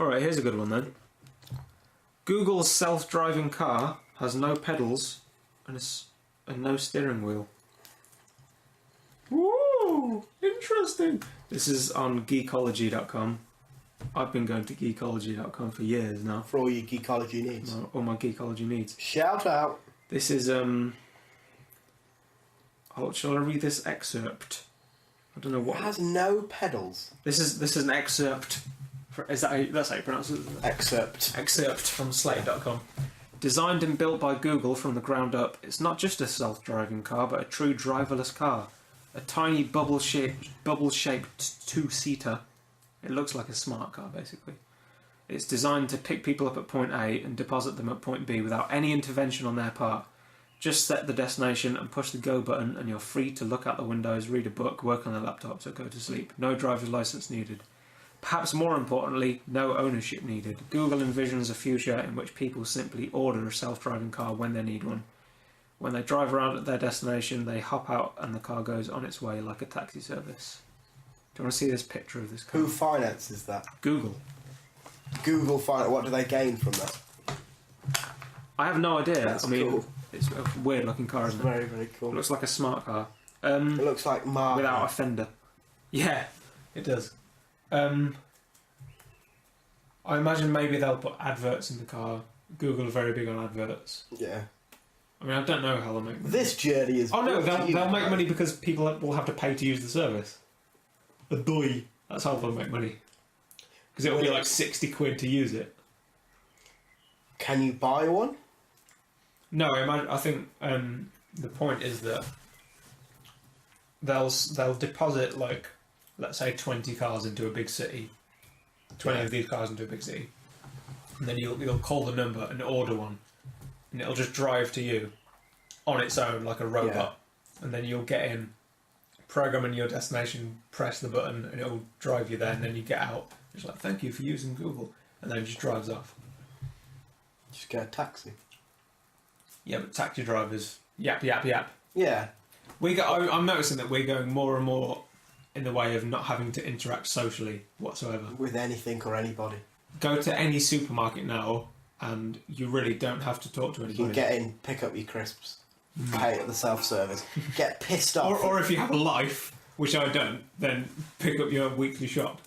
Alright, here's a good one then. Google's self-driving car has no pedals and no steering wheel. Woo! Interesting. This is on Geekologie.com. I've been going to Geekologie.com for years now. For all your Geekologie needs. All my Geekologie needs. Shout out. This is, shall I read this excerpt? I don't know what... It has no pedals. This is an excerpt. That's how you pronounce it? Excerpt. Excerpt from Slate.com. Designed and built by Google from the ground up, it's not just a self-driving car, but a true driverless car. A tiny bubble-shaped two-seater. It looks like a smart car, basically. It's designed to pick people up at point A and deposit them at point B without any intervention on their part. Just set the destination and push the go button and you're free to look out the windows, read a book, work on the laptop, or go to sleep. No driver's license needed. Perhaps more importantly, no ownership needed. Google envisions a future in which people simply order a self-driving car when they need one. When they drive around at their destination, they hop out and the car goes on its way like a taxi service. Do you want to see this picture of this car? Who finances that? Google. Google finance. What do they gain from that? I have no idea. That's cool. It's a weird looking car, isn't it? Very, very cool. It looks like a smart car. It looks like Mark. Without a fender. Yeah, it does. I imagine maybe they'll put adverts in the car. Google are very big on adverts. Yeah. I mean, I don't know how they'll make money. This journey is... Oh no, they'll make money because people will have to pay to use the service. A doy. That's how they'll make money. Because it'll be like 60 quid to use it. Can you buy one? No, I think the point is that they'll deposit, like, let's say 20 cars into a big city. 20 of these cars into a big city. And then you'll call the number and order one. And it'll just drive to you on its own like a robot. Yeah. And then you'll get in, program in your destination, press the button, and it'll drive you there. And then you get out. It's like, thank you for using Google. And then it just drives off. Just get a taxi. Yeah, but taxi drivers, yap, yap, yap. Yeah. I'm noticing that we're going more and more in the way of not having to interact socially whatsoever. With anything or anybody. Go to any supermarket now and you really don't have to talk to anybody. You can get in, pick up your crisps, pay at the self-service, get pissed off. Or if you have a life, which I don't, then pick up your weekly shop,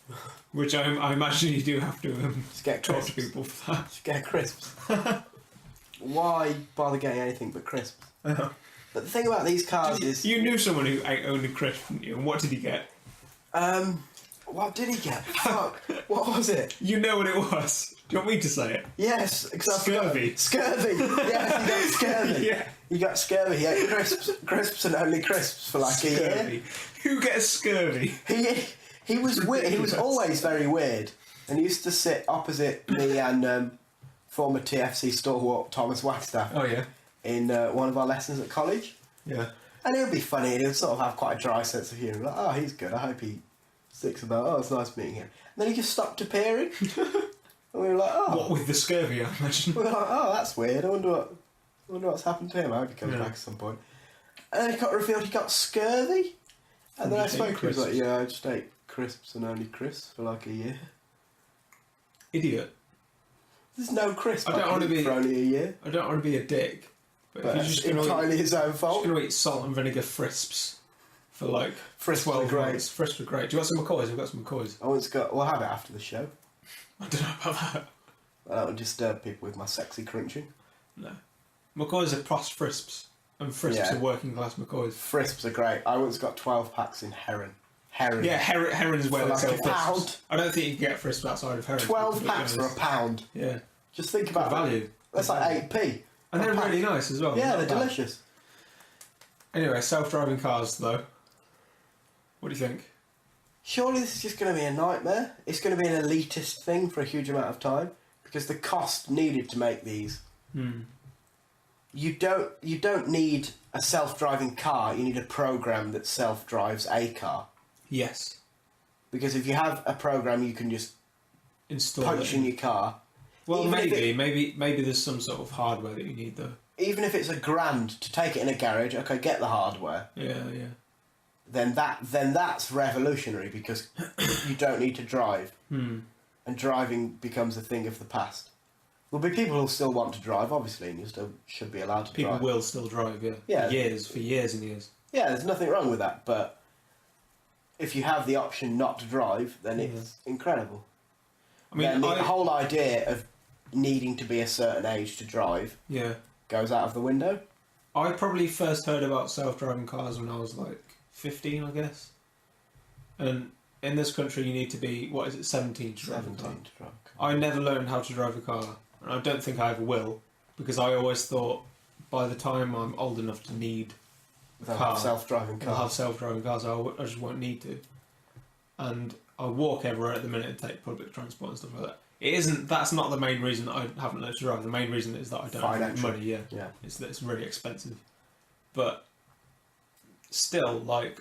which I imagine you do have to just get talk crisps. to people for that. Just get crisps. Why bother getting anything but crisps? Uh-huh. But the thing about these cars is... You knew someone who owned a crisp, didn't you? And what did he get? What did he get? Fuck. What was it? You know what it was. Do you want me to say it? Yes. Scurvy. Scurvy. Yes, he got scurvy. Yeah. He got scurvy. He ate crisps and only crisps for like scurvy. a year. Who gets scurvy? He was weird. He was always very weird. And he used to sit opposite me and former TFC stalwart Thomas Wagstaff. Oh, yeah. In one of our lessons at college. Yeah. And he'll be funny and he'll sort of have quite a dry sense of humour. Like, oh, he's good. I hope he sticks about. Oh, it's nice meeting him. And then he just stopped appearing. And we were like, oh. What with the scurvy, I imagine? We were like, oh, that's weird. I wonder what's happened to him. I hope he comes back at some point. And then he got revealed he got scurvy. And then I spoke to him. He was like, yeah, I just ate crisps and only crisps for like a year. Idiot. There's no crisp I don't want to be for only a year. I don't want to be a dick. But if you're just entirely his own fault. Just going to eat salt and vinegar frisps for like Frisps 12 are great. months. Frisps are great. Do you want some McCoys? We've got some McCoys. We'll have it after the show. I don't know about that. I don't disturb people with my sexy crunching. No. McCoys are pros frisps. And frisps are working class McCoys. Frisps are great. I once got 12 packs in Heron. Heron. Yeah, Heron is where they sell like frisps. I don't think you can get frisps outside of Heron. 12 packs for £1. Yeah. Just think about good value. That's like 8p. And they're really nice as well. Yeah, they're delicious. Anyway, self-driving cars though. What do you think? Surely this is just going to be a nightmare. It's going to be an elitist thing for a huge amount of time because the cost needed to make these. You don't need a self-driving car. You need a program that self-drives a car. Yes. Because if you have a program, you can just install punch in your car. Well, maybe there's some sort of hardware that you need though. Even if it's £1,000 to take it in a garage, okay, get the hardware. Yeah. Then that's revolutionary because you don't need to drive. and driving becomes a thing of the past. There'll be people who'll still want to drive, obviously, and you still should be allowed to drive. People will still drive, yeah. Yeah. For years and years. Yeah, there's nothing wrong with that, but if you have the option not to drive, then it's incredible. I mean, the whole idea of needing to be a certain age to drive goes out of the window. I probably first heard about self-driving cars when I was like 15, I guess. And in this country, you need to be, 17 to drive a car. I never learned how to drive a car, and I don't think I ever will, because I always thought by the time I'm old enough to need a car, self-driving cars. I'll have self-driving cars, I just won't need to. And I walk everywhere at the minute and take public transport and stuff like that. That's not the main reason that I haven't learned to drive. The main reason is that I don't have money, yeah. It's that it's really expensive. But still, like,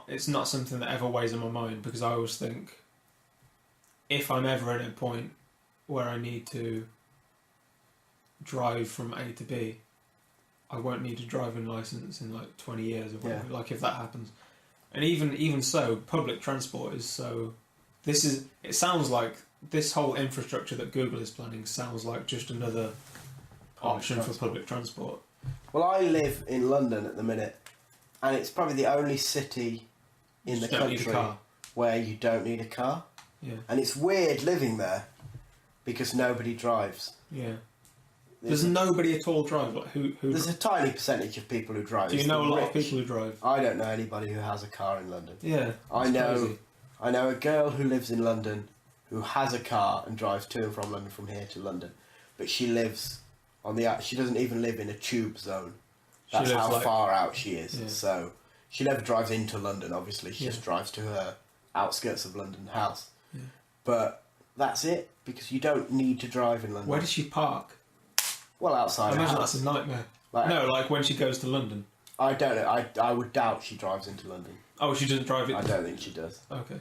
it's not something that ever weighs on my mind, because I always think, if I'm ever at a point where I need to drive from A to B, I won't need a driving licence in like 20 years or whatever, like if that happens. And even so, public transport is so... It sounds like this whole infrastructure that Google is planning sounds like just another option for public transport. Well, I live in London at the minute, and it's probably the only city in the country where you don't need a car. Yeah. And it's weird living there because nobody drives. Yeah. There's nobody at all drive. Like, who there's a tiny percentage of people who drive. Do you know a lot of people who drive? I don't know anybody who has a car in London. Yeah. I know a girl who lives in London who has a car and drives to and from London, from here to London, but she lives on she doesn't even live in a tube zone. That's how far out she is. Yeah. So she never drives into London, obviously. She just drives to her outskirts of London house. Yeah. But that's it, because you don't need to drive in London. Where does she park? Well, outside. I imagine that's a nightmare. Like when she goes to London. I don't know. I would doubt she drives into London. Oh, she doesn't drive it? I don't think she does. Okay.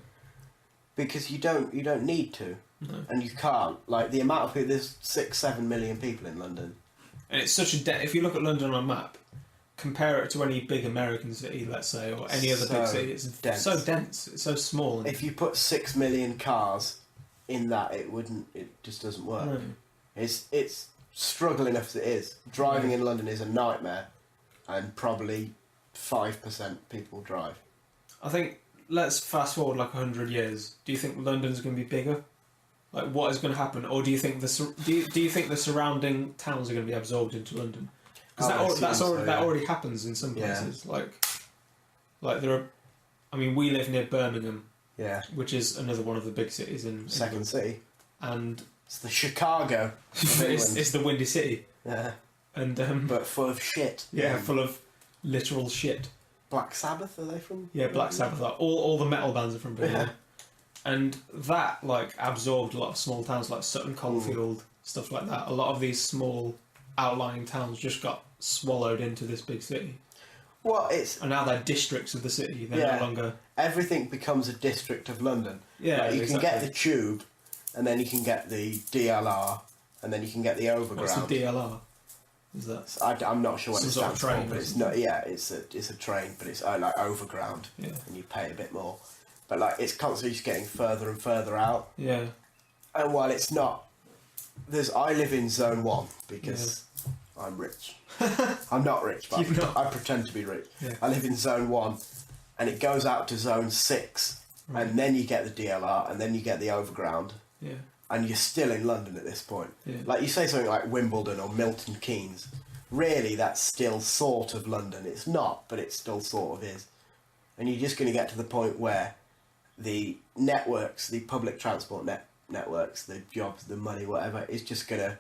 Because you don't need to. No. And you can't. Like, the amount of people, there's 6-7 million people in London. And it's such a... if you look at London on a map, compare it to any big American city, let's say, or any other big city, it's so dense, it's so small. If you put 6 million cars in that, it just doesn't work. No. It's struggle enough as it is. Driving in London is a nightmare, and probably 5% people drive. I think, let's fast forward like 100 years. Do you think London's going to be bigger? Like, what is going to happen? Or do you think do you think the surrounding towns are going to be absorbed into London? Because that already happens in some places. Yeah. Like there are... I mean, we live near Birmingham, which is another one of the big cities in second England. city. And it's the Chicago. it's the Windy City. Yeah. And but full of shit. Yeah, full of literal shit. Black Sabbath, are they from? Yeah, Black Sabbath. All the metal bands are from Birmingham. Yeah. And that absorbed a lot of small towns like Sutton Coldfield, stuff like that. A lot of these small outlying towns just got swallowed into this big city. Well, and now they're districts of the city. They're no longer... Everything becomes a district of London. Yeah, you can get the tube, and then you can get the DLR, and then you can get the overground. What's the DLR? Is that? I'm not sure what it stands for, but it's not. Yeah, it's a train, but it's like overground, and you pay a bit more. But it's constantly just getting further and further out. Yeah. And while it's not, I live in Zone 1 because I'm rich. I'm not rich, but I pretend to be rich. Yeah. I live in Zone 1, and it goes out to Zone 6, and then you get the DLR, and then you get the overground. Yeah. And you're still in London at this point. Yeah. Like, you say something like Wimbledon or Milton Keynes, really that's still sort of London. It's not, but it still sort of is. And you're just going to get to the point where the networks, the public transport networks, the jobs, the money, whatever, is just going to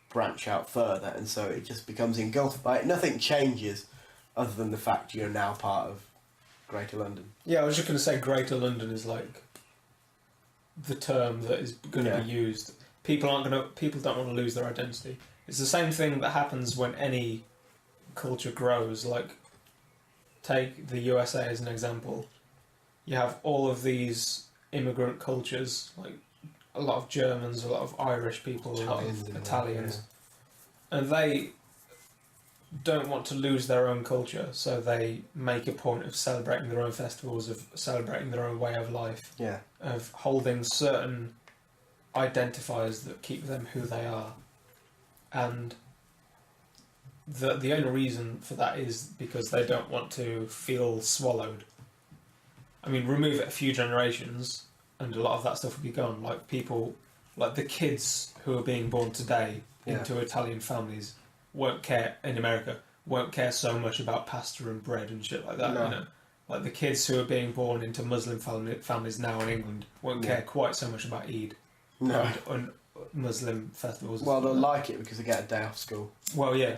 branch out further, and so it just becomes engulfed by it. Nothing changes other than the fact you're now part of Greater London. Yeah, I was just going to say Greater London is like the term that is going to be used. People don't want to lose their identity. It's the same thing that happens when any culture grows. Like, take the USA as an example. You have all of these immigrant cultures, like a lot of Germans, a lot of Irish people, a lot of Italians, and they don't want to lose their own culture, so they make a point of celebrating their own festivals, of celebrating their own way of life, of holding certain identifiers that keep them who they are, and the only reason for that is because they don't want to feel swallowed. I mean, remove it a few generations, and a lot of that stuff would be gone. Like people, like the kids who are being born today into Italian families won't care in America. Won't care so much about pasta and bread and shit like that. No. You know, like the kids who are being born into Muslim families now in England won't care quite so much about Eid and Muslim festivals. Well, they'll like it because they get a day off school. Well, yeah.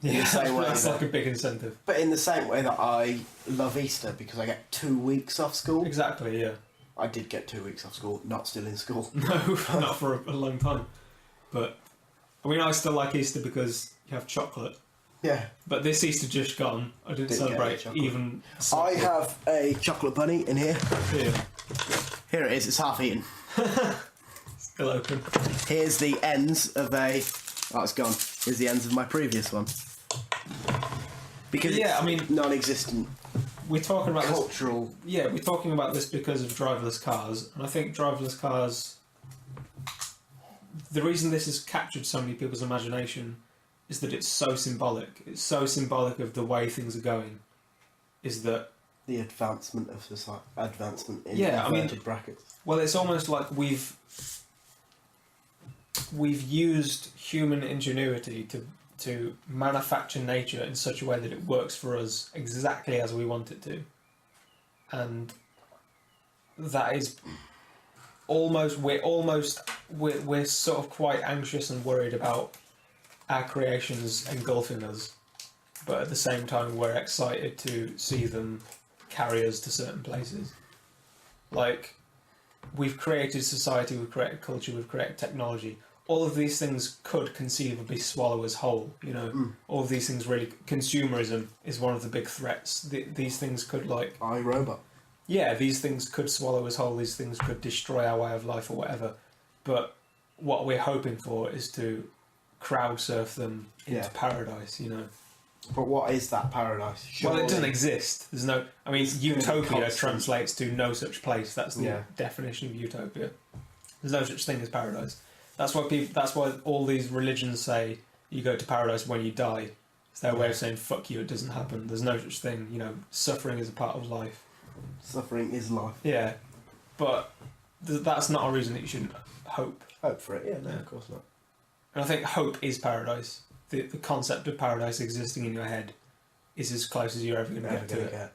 Yeah, that's like a big incentive. But in the same way that I love Easter because I get 2 weeks off school. Exactly, yeah. I did get 2 weeks off school, not still in school. No, not for a long time. But, I mean, I still like Easter because you have chocolate. Yeah. But this Easter just gone, I didn't celebrate even... I have a chocolate bunny in here. Yeah. Here it is, it's half eaten. Still open. Here's the ends of a... Oh, it's gone. Here's the ends of my previous one. Because I mean, non-existent. We're talking about cultural. We're talking about this because of driverless cars, and I think driverless cars. The reason this has captured so many people's imagination is that it's so symbolic. It's so symbolic of the way things are going. Is that the advancement of society? Advancement in inverted brackets. Well, it's almost like we've used human ingenuity to manufacture nature in such a way that it works for us exactly as we want it to. And that is we're sort of quite anxious and worried about our creations engulfing us, but at the same time we're excited to see them carry us to certain places. Like, we've created society, we've created culture, we've created technology. All of these things could conceivably swallow us whole, you know. All of these things really... Consumerism is one of the big threats. These things could, like... iRobot. Yeah, these things could swallow us whole, these things could destroy our way of life or whatever. But what we're hoping for is to crowd surf them into paradise, you know. But what is that paradise? Well, it doesn't exist. There's no... I mean, utopia translates to no such place. That's the definition of utopia. There's no such thing as paradise. That's why all these religions say you go to paradise when you die. It's their way of saying fuck you. It doesn't happen. There's no such thing. You know, suffering is a part of life. Suffering is life. Yeah, but that's not a reason that you shouldn't hope. Hope for it. Yeah, no, of course not. And I think hope is paradise. The concept of paradise existing in your head is as close as you're ever going to get to it.